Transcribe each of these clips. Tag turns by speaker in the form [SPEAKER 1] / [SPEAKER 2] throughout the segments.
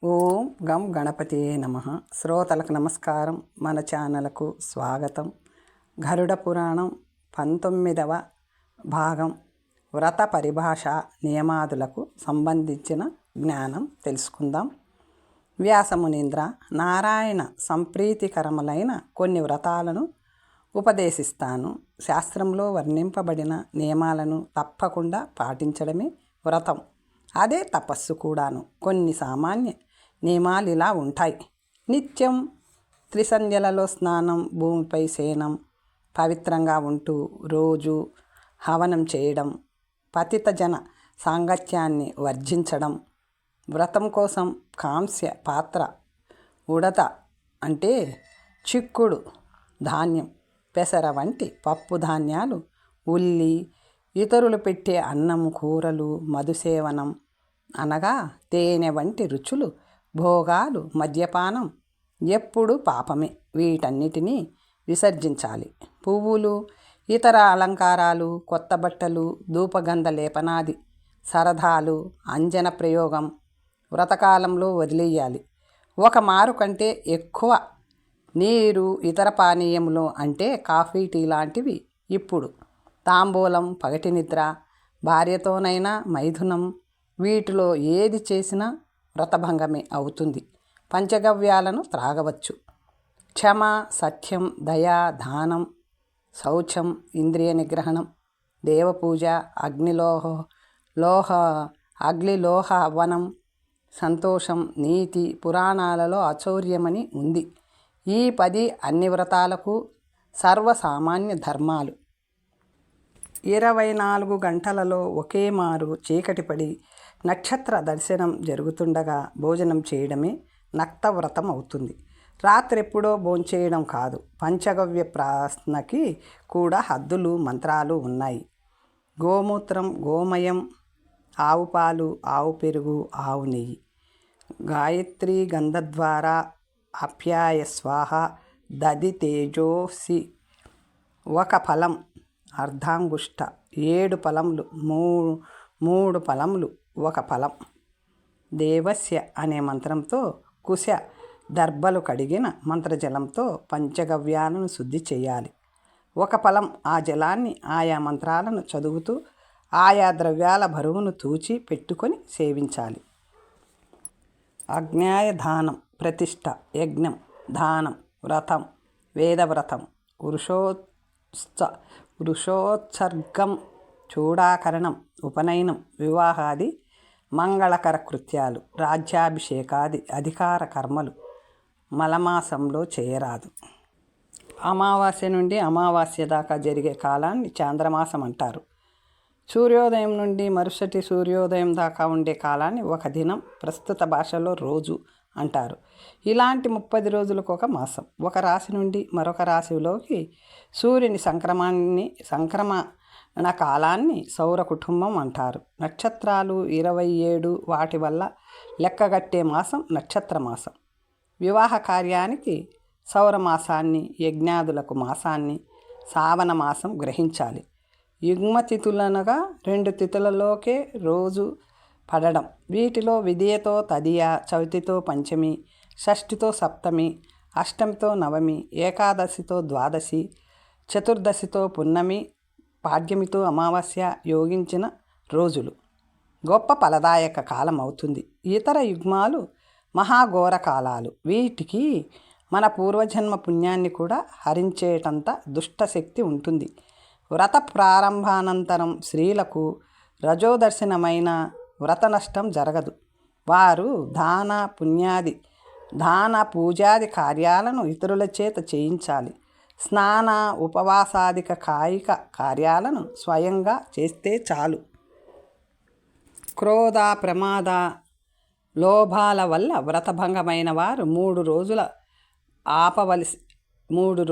[SPEAKER 1] ఓం గం గణపతియే నమః. శ్రోతలకు నమస్కారం. మన ఛానల్కు స్వాగతం. గరుడ పురాణం 19వ భాగం వ్రత పరిభాష నియమాదులకు సంబంధించిన జ్ఞానం తెలుసుకుందాం. వ్యాసమునీంద్ర, నారాయణ సంప్రీతికరములైన కొన్ని వ్రతాలను ఉపదేశిస్తాను. శాస్త్రంలో వర్ణింపబడిన నియమాలను తప్పకుండా పాటించడమే వ్రతం. అదే తపస్సు కూడాను. కొన్ని సామాన్య నియమాలు ఇలా ఉంటాయి. నిత్యం త్రిసంధ్యలలో స్నానం, భూమిపై శయనం, పవిత్రంగా ఉంటూ రోజు హవనం చేయడం, పతిత జన సాంగత్యాన్ని వర్జించడం, వ్రతం కోసం కాంస్య పాత్ర, ఉడత అంటే చిక్కుడు ధాన్యం, పెసర వంటి పప్పు ధాన్యాలు, ఉల్లి, ఇతరులు పెట్టే అన్నం, కూరలు, మధుసేవనం అనగా తేనె వంటి రుచులు, భోగాలు, మద్యపానం ఎప్పుడు పాపమే. వీటన్నిటినీ విసర్జించాలి. పువ్వులు, ఇతర అలంకారాలు, కొత్త బట్టలు, ధూపగంధ లేపనాది సరదాలు, అంజన ప్రయోగం వ్రతకాలంలో వదిలేయాలి. ఒక మారు కంటే ఎక్కువ నీరు, ఇతర పానీయములు అంటే కాఫీ, టీ లాంటివి ఇప్పుడు. తాంబూలం, పగటి నిద్ర, భార్యతోనైనా మైథునం, వీటిలో ఏది చేసినా వ్రతభంగమే అవుతుంది. పంచగవ్యాలను త్రాగవచ్చు. క్షమ, సత్యం, దయ, దానం, శౌచం, ఇంద్రియ నిగ్రహణం, దేవపూజ, అగ్నిలోహ హవనం, సంతోషం, నీతి పురాణాలలో అచౌర్యమని ఉంది. ఈ 10 అన్ని వ్రతాలకు సర్వసామాన్య ధర్మాలు. 24 గంటలలో ఒకే మారు చీకటి పడి నక్షత్ర దర్శనం జరుగుతుండగా భోజనం చేయడమే నక్తవ్రతం అవుతుంది. రాత్రెప్పుడో భోంచేయడం కాదు. పంచగవ్య ప్రాసనకి కూడా హద్దులు, మంత్రాలు ఉన్నాయి. గోమూత్రం, గోమయం, ఆవు పాలు, ఆవు పెరుగు, ఆవు నెయ్యి, గాయత్రి గంధద్వారా, అప్యాయ స్వాహ, దది తేజోసి, ఒక ఫలం, అర్ధాంగుష్ట, 7 ఫలములు, 3 ఫలములు, ఒక ఫలం. దేవస్య అనే మంత్రంతో కుశ దర్భలు కడిగిన మంత్రజలంతో పంచగవ్యాలను శుద్ధి చేయాలి. ఒక ఫలం ఆ జలాన్ని ఆయా మంత్రాలను చదువుతూ ఆయా ద్రవ్యాల బరువును తూచి పెట్టుకొని సేవించాలి. అజ్ఞాయ దానం, ప్రతిష్ఠ, యజ్ఞం, దానం, వ్రతం, వేదవ్రతం, వృషోత్సర్గం, చూడాకరణం, ఉపనయనం, వివాహాది మంగళకర కృత్యాలు, రాజ్యాభిషేకాది అధికార కర్మలు మలమాసంలో చేయరాదు. అమావాస్య నుండి అమావాస్య దాకా జరిగే కాలాన్ని చాంద్రమాసం అంటారు. సూర్యోదయం నుండి మరుసటి సూర్యోదయం దాకా ఉండే కాలాన్ని ఒక దినం, ప్రస్తుత భాషలో రోజు అంటారు. ఇలాంటి 30 రోజులకు ఒక మాసం. ఒక రాశి నుండి మరొక రాశిలోకి సూర్యుని సంక్రమణ కాలాన్ని సౌర కుటుంబం అంటారు. నక్షత్రాలు 27, వాటి వల్ల లెక్కగట్టే మాసం నక్షత్ర మాసం. వివాహ కార్యానికి సౌరమాసాన్ని, యజ్ఞాదులకు మాసాన్ని శ్రావణ మాసం గ్రహించాలి. యుగ్మతిథులనగా 2 తిథులలోకే రోజు పడడం. వీటిలో విధియతో తదియ, చవితితో పంచమి, షష్ఠితో సప్తమి, అష్టమితో నవమి, ఏకాదశితో ద్వాదశి, చతుర్దశితో పున్నమి, పాడ్యమితో అమావాస్య యోగించిన రోజులు. గొప్ప ఫలదాయక కాలం అవుతుంది. ఇతర యుగ్మాలు మహాఘోర కాలాలు. వీటికి మన పూర్వజన్మ పుణ్యాన్ని కూడా హరించేటంత దుష్టశక్తి ఉంటుంది. వ్రత ప్రారంభానంతరం స్త్రీలకు రజోదర్శనమైన వ్రత నష్టం జరగదు. వారు దాన పూజాది కార్యాలను ఇతరుల చేత చేయించాలి. స్నాన, ఉపవాసాదిక కాయిక కార్యాలను స్వయంగా చేస్తే చాలు. క్రోధ, ప్రమాద, లోభాల వల్ల వ్రతభంగమైన వారు 3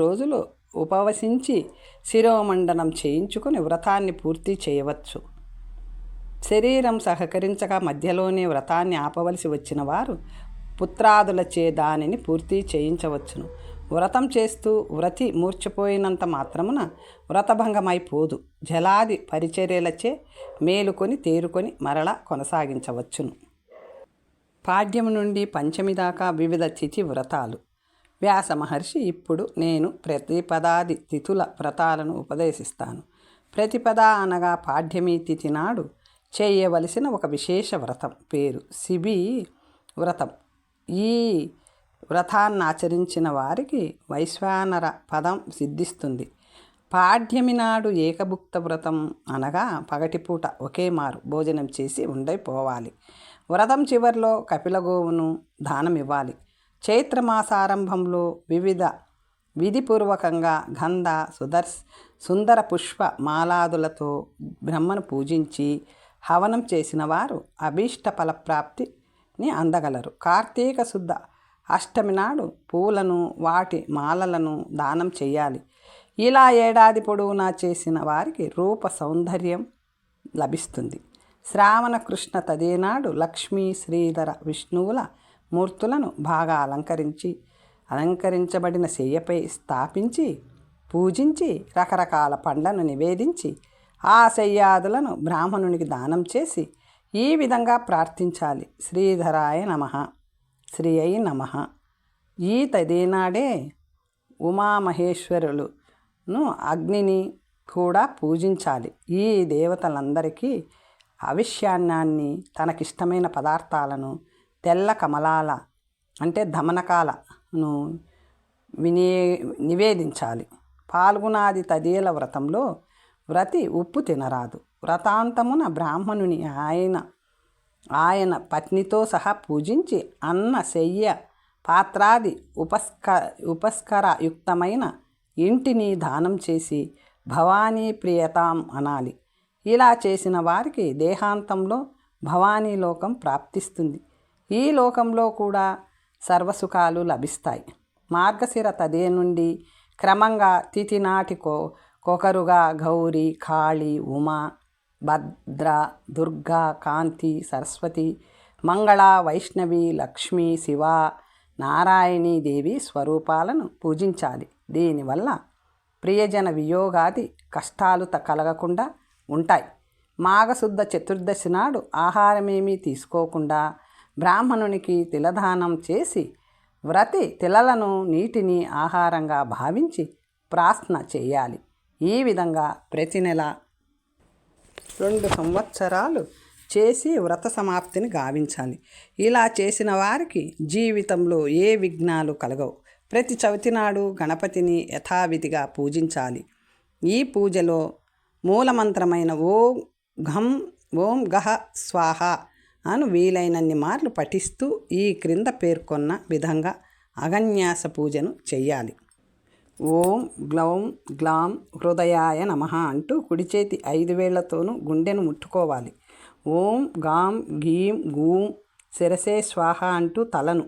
[SPEAKER 1] రోజులు ఉపవసించి శిరోమండనం చేయించుకుని వ్రతాన్ని పూర్తి చేయవచ్చు. శరీరం సహకరించక మధ్యలోనే వ్రతాన్ని ఆపవలసి వచ్చిన వారు పుత్రాదులచే దానిని పూర్తి చేయించవచ్చును. వ్రతం చేస్తూ వ్రతి మూర్ఛపోయినంత మాత్రమున వ్రతభంగమైపోదు. జలాది పరిచర్యలచే మేలుకొని తేరుకొని మరల కొనసాగించవచ్చును. పాడ్యం నుండి పంచమి దాకా వివిధ తిథి వ్రతాలు. వ్యాస మహర్షి ఇప్పుడు నేను ప్రతిపదాది తిథుల వ్రతాలను ఉపదేశిస్తాను. ప్రతిపద అనగా పాడ్యమి తిథి నాడు చేయవలసిన ఒక విశేష వ్రతం పేరు శిబి వ్రతం. ఈ వ్రతాన్ని ఆచరించిన వారికి వైశ్వానర పదం సిద్ధిస్తుంది. పాడ్యమి నాడు ఏకభుక్త వ్రతం అనగా పగటిపూట ఒకే మారు భోజనం చేసి ఉండైపోవాలి. వ్రతం చివరిలో కపిలగోవును దానమివ్వాలి. చైత్రమాసారంభంలో విధిపూర్వకంగా గంధ సుందర పుష్ప మాలాదులతో బ్రహ్మను పూజించి హవనం చేసిన వారు అభీష్ట ఫలప్రాప్తిని అందగలరు. కార్తీక శుద్ధ అష్టమి నాడు పూలను వాటి మాలలను దానం చేయాలి. ఇలా ఏడాది పొడవునా చేసిన వారికి రూప సౌందర్యం లభిస్తుంది. శ్రావణ కృష్ణ తదేనాడు లక్ష్మీ శ్రీధర విష్ణువుల మూర్తులను బాగా అలంకరించబడిన శయ్యపై స్థాపించి పూజించి రకరకాల పండ్లను నివేదించి ఆ శయ్యాదులను బ్రాహ్మణునికి దానం చేసి ఈ విధంగా ప్రార్థించాలి. శ్రీధరాయ నమః, శ్రీ అయి నమః. ఈ తదేనాడే ఉమామహేశ్వరులను అగ్నిని కూడా పూజించాలి. ఈ దేవతలందరికీ అవిష్యాన్నాన్ని తనకిష్టమైన పదార్థాలను తెల్ల కమలాల అంటే ధమనకాలను నివేదించాలి. పాల్గొనాది తదేల వ్రతంలో వ్రతి ఉప్పు తినరాదు. వ్రతాంతమున బ్రాహ్మణుని ఆయన పత్నితో సహా పూజించి అన్న శయ్య పాత్రాది ఉపస్కరయుక్తమైన ఇంటిని దానం చేసి భవానీ ప్రియతాం అనాలి. ఇలా చేసిన వారికి దేహాంతంలో భవానీలోకం ప్రాప్తిస్తుంది. ఈ లోకంలో కూడా సర్వసుఖాలు లభిస్తాయి. మార్గశిర తదే నుండి క్రమంగా తిథి నాటికొకరుగా గౌరీ, కాళీ, ఉమా, భద్ర, దుర్గా, కాంతి, సరస్వతి, మంగళ, వైష్ణవి, లక్ష్మి, శివ, నారాయణీ దేవి స్వరూపాలను పూజించాలి. దీనివల్ల ప్రియజన వియోగాది కష్టాలు కలగకుండా ఉంటాయి. మాఘశుద్ధ చతుర్దశి నాడు ఆహారమేమీ తీసుకోకుండా బ్రాహ్మణునికి తిలదానం చేసి వ్రతి తిలలను నీటిని ఆహారంగా భావించి ప్రార్థన చేయాలి. ఈ విధంగా ప్రతి నెల 2 సంవత్సరాలు చేసి వ్రత సమాప్తిని గావించాలి. ఇలా చేసిన వారికి జీవితంలో ఏ విఘ్నాలు కలగవు. ప్రతి చవితి నాడు గణపతిని యథావిధిగా పూజించాలి. ఈ పూజలో మూలమంత్రమైన ఓం గహ స్వాహ అను వీలైనన్ని మార్లు పఠిస్తూ ఈ క్రింద పేర్కొన్న విధంగా అగన్యాస పూజను చెయ్యాలి. ఓం గ్లౌం గ్లాం హృదయాయ నమః అంటూ కుడి చేతి 5 వేళ్లతోనూ గుండెను ముట్టుకోవాలి. ఓం గాం గీం గూం శిరసే స్వాహ అంటూ తలను,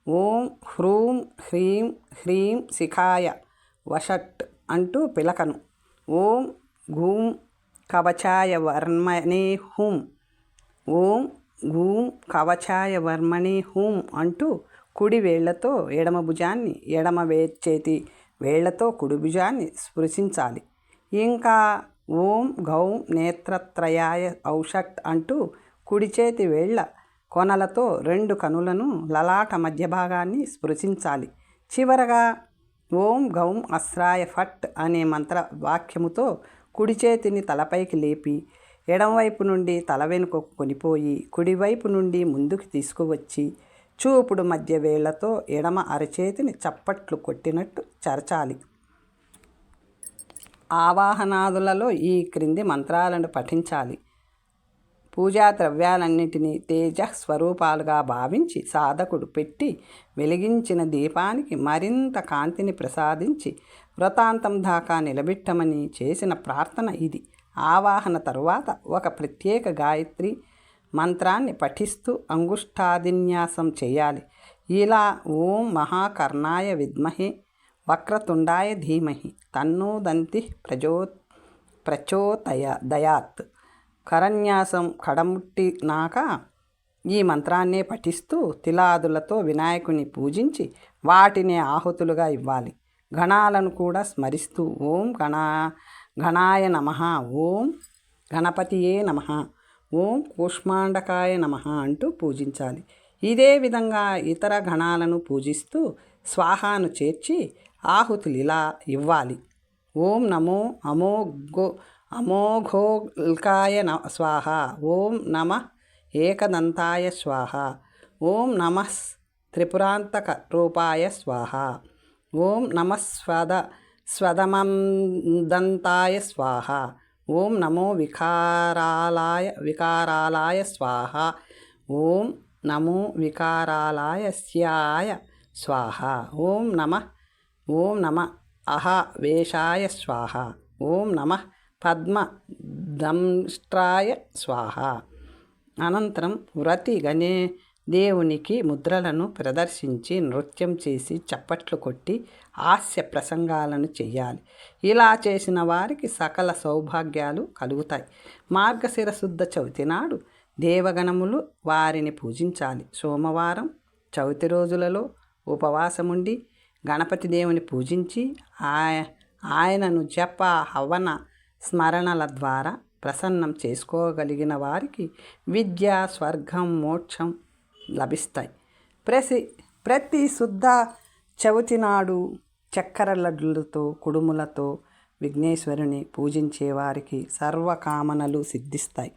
[SPEAKER 1] ఓం హ్రూం హ్రీం హ్రీం శిఖాయ వషట్ అంటూ పిలకను, ఓం గూం కవచాయ వర్మణే హుం, ఓం గూం కవచాయ వర్మణే హుం అంటూ కుడి వేళ్లతో ఎడమ భుజాన్ని, ఎడమ చేతి వేళ్లతో కుడి భుజాన్ని స్పృశించాలి. ఇంకా ఓం గౌం నేత్రత్రయాయ ఔషట్ అంటూ కుడి చేతి వేళ్ల కొనలతో 2 కనులను లలాట మధ్య భాగాన్ని స్పృశించాలి. చివరగా ఓం గౌం అస్రాయ ఫట్ అనే మంత్ర వాక్యముతో కుడి చేతిని తలపైకి లేపి ఎడమవైపు నుండి తల వెనుకకు కొనిపోయి కుడివైపు నుండి ముందుకు తీసుకువచ్చి చూపుడు మధ్య వేళ్లతో ఎడమ అరచేతిని చప్పట్లు కొట్టినట్టు చరచాలి. ఆవాహనాదులలో ఈ క్రింది మంత్రాలను పఠించాలి. పూజా ద్రవ్యాలన్నిటినీ తేజ స్వరూపాలుగా భావించి సాధకుడు పెట్టి వెలిగించిన దీపానికి మరింత కాంతిని ప్రసాదించి వ్రతాంతం దాకా నిలబెట్టమని చేసిన ప్రార్థన ఇది. ఆవాహన తరువాత ఒక ప్రత్యేక గాయత్రి మంత్రాన్ని పఠిస్తూ అంగుష్టాదిన్యాసం చేయాలి. ఇలా ఓం మహాకర్ణాయ విద్మహే వక్రతుండాయ ధీమహి తన్నో దంతి ప్రచోదయాత్ కరన్యాసం కడముట్టినాక ఈ మంత్రాన్నే పఠిస్తూ తిలాదులతో వినాయకుని పూజించి వాటిని ఆహుతులుగా ఇవ్వాలి. గణాలను కూడా స్మరిస్తూ ఓం గణాయ నమః, ఓం గణపతియే నమః, ఓం కూష్మాండకాయ నమః అంటూ పూజించాలి. ఇదే విధంగా ఇతర గణాలను పూజిస్తూ స్వాహాను చేర్చి ఆహుతులు ఇలా ఇవ్వాలి. ఓం నమో అమోఘోల్కాయ స్వాహ, ఓం నమః ఏకదంతాయ స్వాహ, ఓం నమః త్రిపురాంతక రూపాయ స్వాహ, ఓం నమః స్వదమందంతాయ స్వాహ, ఓం నమో వికారాలాయ స్వాహ, ఓం నమో వికారాలాయస్యాయ స్వాహ, ఓం నమః అహవేశాయ స్వాహ, ఓం నమః పద్మదంష్ట్రాయ స్వాహ. అనంతరం వ్రతి దేవునికి ముద్రలను ప్రదర్శించి నృత్యం చేసి చప్పట్లు కొట్టి హాస్య ప్రసంగాలను చెయ్యాలి. ఇలా చేసిన వారికి సకల సౌభాగ్యాలు కలుగుతాయి. మార్గశిర శుద్ధ చవితి నాడు దేవగణములు వారిని పూజించాలి. సోమవారం చవితి రోజులలో ఉపవాసముండి గణపతి దేవుని పూజించి ఆయనను జప హవన స్మరణల ద్వారా ప్రసన్నం చేసుకోగలిగిన వారికి విద్య, స్వర్గం, మోక్షం లభిస్తాయి. ప్రతి శుద్ధ చవితి నాడు చక్కెర లడ్డులతో కుడుములతో విఘ్నేశ్వరుని పూజించే వారికి సర్వకామనలు సిద్ధిస్తాయి,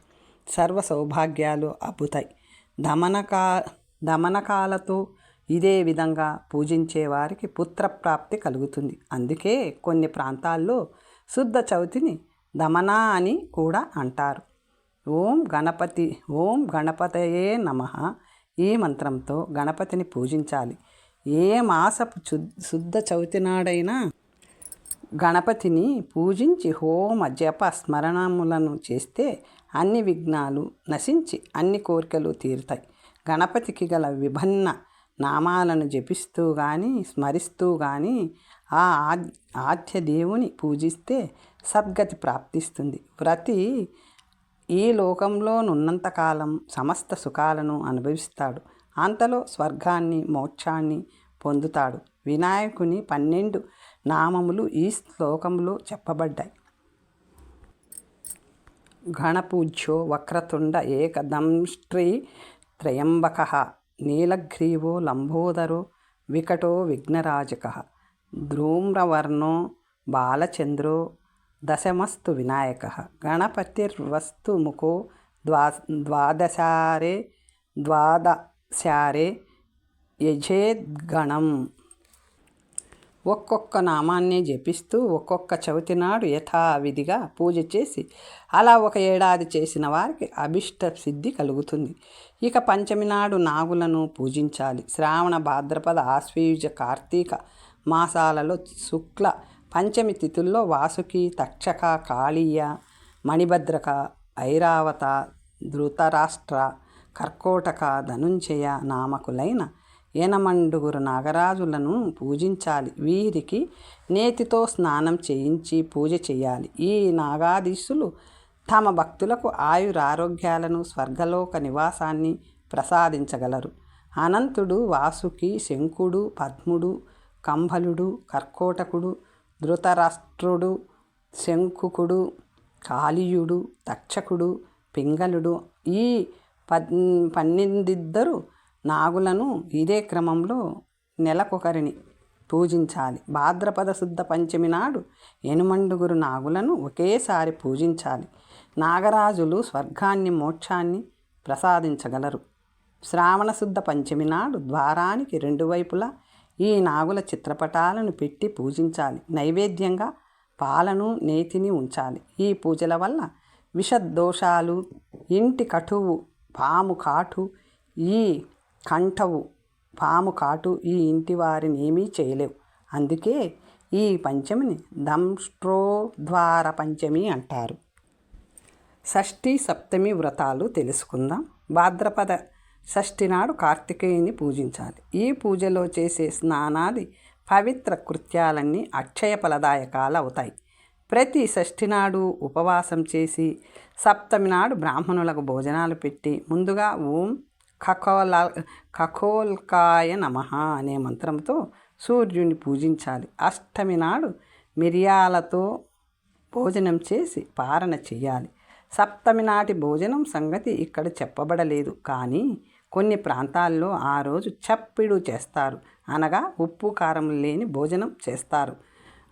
[SPEAKER 1] సర్వ సౌభాగ్యాలు అబ్బుతాయి. దమనకాలతో ఇదే విధంగా పూజించే వారికి పుత్రప్రాప్తి కలుగుతుంది. అందుకే కొన్ని ప్రాంతాల్లో శుద్ధ చవితిని దమన అని కూడా అంటారు. ఓం గణపతయే నమః ఈ మంత్రంతో గణపతిని పూజించాలి. ఏ మాసపు శుద్ధ చవితి నాడైనా గణపతిని పూజించి హోమ జప స్మరణములను చేస్తే అన్ని విఘ్నాలు నశించి అన్ని కోరికలు తీరుతాయి. గణపతికి గల విభిన్న నామాలను జపిస్తూ కానీ స్మరిస్తూ కానీ ఆ ఆద్య దేవుని పూజిస్తే సద్గతి ప్రాప్తిస్తుంది. వ్రతి ఈ లోకంలోనున్నంతకాలం సమస్త సుఖాలను అనుభవిస్తాడు. అంతలో స్వర్గాన్ని, మోక్షాన్ని పొందుతాడు. వినాయకుని 12 నామములు ఈ శ్లోకంలో చెప్పబడ్డాయి. గణపూజ్యో వక్రతుండ ఏకదంష్ట్రీ త్రయంబకః నీలగ్రీవో లంబోదరో వికటో విఘ్నరాజకః ధూమ్రవర్ణో బాలచంద్రో దశమస్తు వినాయకః గణపతిర్వస్తు ముఖో ద్వాదశారే యజేద్గణం. ఒక్కొక్క నామాన్ని జపిస్తూ ఒక్కొక్క చవితి నాడు యథావిధిగా పూజ చేసి అలా ఒక ఏడాది చేసిన వారికి అభిష్ట సిద్ధి కలుగుతుంది. ఇక పంచమి నాడు నాగులను పూజించాలి. శ్రావణ, భాద్రపద, ఆశ్వయుజ, కార్తీక మాసాలలో శుక్ల పంచమి తిథుల్లో వాసుకి, తక్షక, కాళీయ, మణిభద్రక, ఐరావత, ధృతరాష్ట్ర, కర్కోటక, ధనుంజయ నామకులైన 8 నాగరాజులను పూజించాలి. వీరికి నేతితో స్నానం చేయించి పూజ చేయాలి. ఈ నాగాధీశులు తమ భక్తులకు ఆయురారోగ్యాలను, స్వర్గలోక నివాసాన్ని ప్రసాదించగలరు. అనంతుడు, వాసుకి, శంకుడు, పద్ముడు, కంభలుడు, కర్కోటకుడు, ధృతరాష్ట్రుడు, శంకుకుడు, కాళీయుడు, తక్షకుడు, పింగళుడు ఈ 12 నాగులను ఇదే క్రమంలో నెలకొకరిని పూజించాలి. భాద్రపద శుద్ధ పంచమి నాడు 8 నాగులను ఒకేసారి పూజించాలి. నాగరాజులు స్వర్గాన్ని, మోక్షాన్ని ప్రసాదించగలరు. శ్రావణ శుద్ధ పంచమి నాడు ద్వారానికి 2 వైపులా ఈ నాగుల చిత్రపటాలను పెట్టి పూజించాలి. నైవేద్యంగా పాలను, నేతిని ఉంచాలి. ఈ పూజల వల్ల విషదోషాలు, ఇంటి కటువు, పాము కాటు, ఈ కంఠవు పాము కాటు ఈ ఇంటి వారిని ఏమీ చేయలేవు. అందుకే ఈ పంచమిని దంష్ట్రోద్వార పంచమి అంటారు. షష్ఠి, సప్తమి వ్రతాలు తెలుసుకుందాం. భాద్రపద షష్ఠి నాడు కార్తికేయుని పూజించాలి. ఈ పూజలో చేసే స్నానాది పవిత్ర కృత్యాలన్నీ అక్షయ ఫలదాయకాలు అవుతాయి. ప్రతి షష్ఠి నాడు ఉపవాసం చేసి సప్తమి నాడు బ్రాహ్మణులకు భోజనాలు పెట్టి ముందుగా ఓం ఖగోల్కాయ నమః అనే మంత్రంతో సూర్యుని పూజించాలి. అష్టమి నాడు మిరియాలతో భోజనం చేసి పారణ చెయ్యాలి. సప్తమి నాటి భోజనం సంగతి ఇక్కడ చెప్పబడలేదు, కానీ కొన్ని ప్రాంతాల్లో ఆ రోజు చప్పిడు చేస్తారు, అనగా ఉప్పు కారం లేని భోజనం చేస్తారు.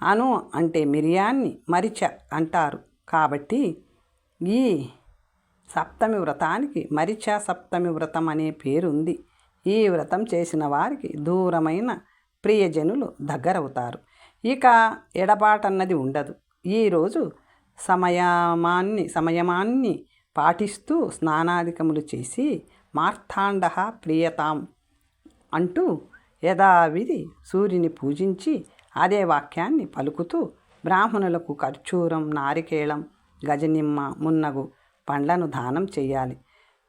[SPEAKER 1] అను అంటే మిరియాన్ని మరిచ అంటారు. కాబట్టి ఈ సప్తమి వ్రతానికి మరిచ సప్తమి వ్రతం అనే పేరుంది. ఈ వ్రతం చేసిన వారికి దూరమైన ప్రియజనులు దగ్గరవుతారు. ఇక ఎడబాటన్నది ఉండదు. ఈరోజు సమయమాన్ని పాటిస్తూ స్నానాధికములు చేసి మార్తాండ ప్రియతాం అంటూ యథావిధి సూర్యుని పూజించి అదే వాక్యాన్ని పలుకుతూ బ్రాహ్మణులకు ఖర్జూరం, నారికేళం, గజనిమ్మ మున్నగు పండ్లను దానం చేయాలి.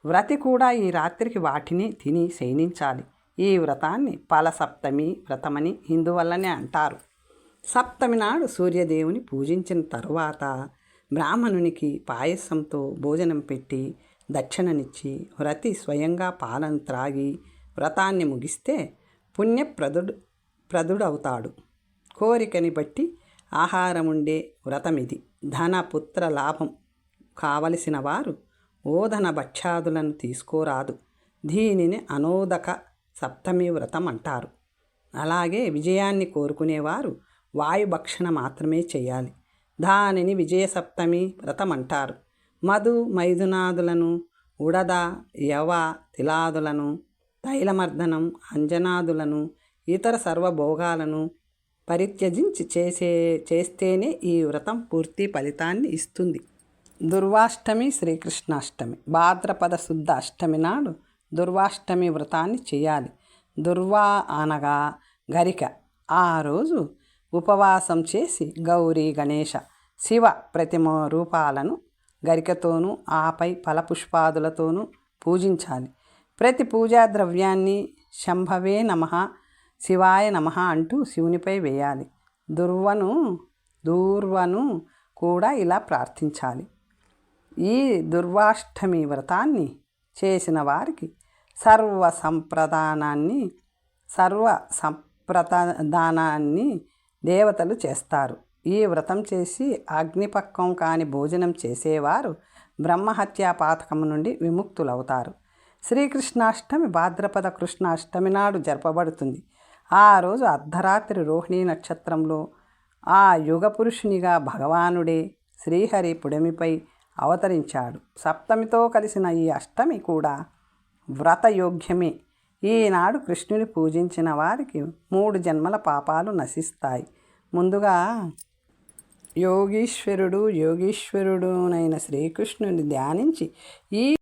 [SPEAKER 1] వ్రతి కూడా ఈ రాత్రికి వాటిని తిని శయనించాలి. ఈ వ్రతాన్ని ఫలసప్తమి వ్రతమని ఇందువల్లనే అంటారు. సప్తమి నాడు సూర్యదేవుని పూజించిన తరువాత బ్రాహ్మణునికి పాయసంతో భోజనం పెట్టి దక్షిణనిచ్చి వ్రతి స్వయంగా పాలను త్రాగి వ్రతాన్ని ముగిస్తే పుణ్యప్రదుడవుతాడు. కోరికని బట్టి ఆహారం ఉండే వ్రతమిది. ధన పుత్ర లాభం కావలసిన వారు ఓదన భక్ష్యాదులను తీసుకోరాదు. దీనిని అనోదక సప్తమి వ్రతం అంటారు. అలాగే విజయాన్ని కోరుకునేవారు వాయుభక్షణ మాత్రమే చేయాలి. దానిని విజయసప్తమి వ్రతం అంటారు. మధు మైథునాదులను, ఉడద, యవ, తిలాదులను, తైలమర్దనం, అంజనాదులను, ఇతర సర్వభోగాలను పరిత్యజించి చేస్తేనే ఈ వ్రతం పూర్తి ఫలితాన్ని ఇస్తుంది. దుర్వాష్టమి శ్రీకృష్ణాష్టమి. భాద్రపద శుద్ధ అష్టమి నాడు దుర్వాష్టమి వ్రతాన్ని చేయాలి. దుర్వా అనగా గరిక. ఆ రోజు ఉపవాసం చేసి గౌరీ, గణేశ, శివ ప్రతిమ రూపాలను గరికతోనూ ఆపై ఫలపుష్పాదులతోనూ పూజించాలి. ప్రతి పూజా ద్రవ్యాన్ని శంభవే నమః, శివాయ నమః అంటూ శివునిపై వేయాలి. దూర్వను కూడా ఇలా ప్రార్థించాలి. ఈ దుర్వాష్టమి వ్రతాన్ని చేసిన వారికి సర్వ సంప్రదానాన్ని దేవతలు చేస్తారు. ఈ వ్రతం చేసి అగ్నిపక్వం కాని భోజనం చేసేవారు బ్రహ్మహత్యా పాతకము నుండి విముక్తులవుతారు. శ్రీకృష్ణాష్టమి భాద్రపద కృష్ణాష్టమి నాడు జరపబడుతుంది. ఆ రోజు అర్ధరాత్రి రోహిణీ నక్షత్రంలో ఆ యుగ పురుషునిగా భగవానుడే శ్రీహరి పుడమిపై అవతరించాడు. సప్తమితో కలిసిన ఈ అష్టమి కూడా వ్రతయోగ్యమే. ఈనాడు కృష్ణుని పూజించిన వారికి 3 జన్మల పాపాలు నశిస్తాయి. ముందుగా యోగీశ్వరుడునైన శ్రీకృష్ణుని ధ్యానించి ఈ